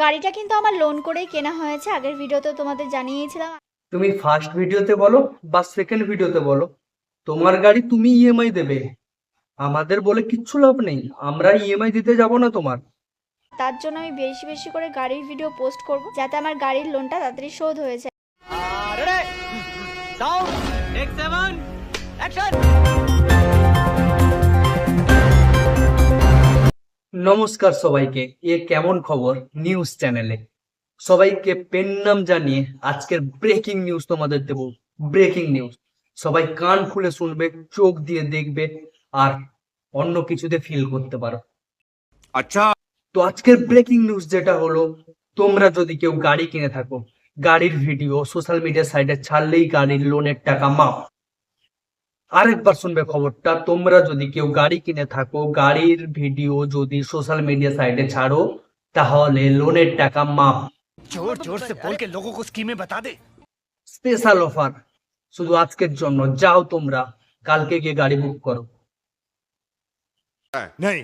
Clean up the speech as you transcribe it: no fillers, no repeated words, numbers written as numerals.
গাড়িটা কিন্তু আমার লোন করেই কেনা হয়েছে, আগের ভিডিওতে তোমাদের জানিয়েছিলাম। তুমি ফার্স্ট ভিডিওতে বলো বা সেকেন্ড ভিডিওতে বলো, তোমার গাড়ি তুমি ইএমআই দেবে, আমাদের বলে কিচ্ছু লাভ নেই, আমরা ইএমআই দিতে যাব না তোমার। তার জন্য আমি বেশি বেশি করে গাড়ির ভিডিও পোস্ট করব, যাতে আমার গাড়ির লোনটা তাড়াতাড়ি শোধ হয়ে যায়। নমস্কার সবাইকে, এ কেমন খবর নিউজ চ্যানেলে সবাইকে পেন নাম জানিয়ে আজকের ব্রেকিং নিউজ তোমাদের দেব। ব্রেকিং নিউজ, সবাই কান খুলে শুনবে, চোখ দিয়ে দেখবে আর অন্য কিছুতে ফিল করতে পারো। अच्छा তো আজকের ব্রেকিং নিউজ যেটা হলো, তোমরা যদি কেউ গাড়ি কিনে থাকো, গাড়ির ভিডিও সোশ্যাল মিডিয়া সাইটে ছাড়লেই গাড়ির লোনের টাকা মাফ। আরেকবার শুনবে খবরটা, তোমরা যদি কেউ গাড়ি কিনে থাকো, গাড়ির ভিডিও যদি সোশ্যাল মিডিয়া সাইটে ছাড়ো, তাহলে লোনের টাকা মাফ। जोर जोर से बोल के लोगों को स्कीमें बता दे। স্পেশাল অফার শুধু আজকের জন্য। যাও তোমরা কালকে গিয়ে গাড়ি বুক করো। नहीं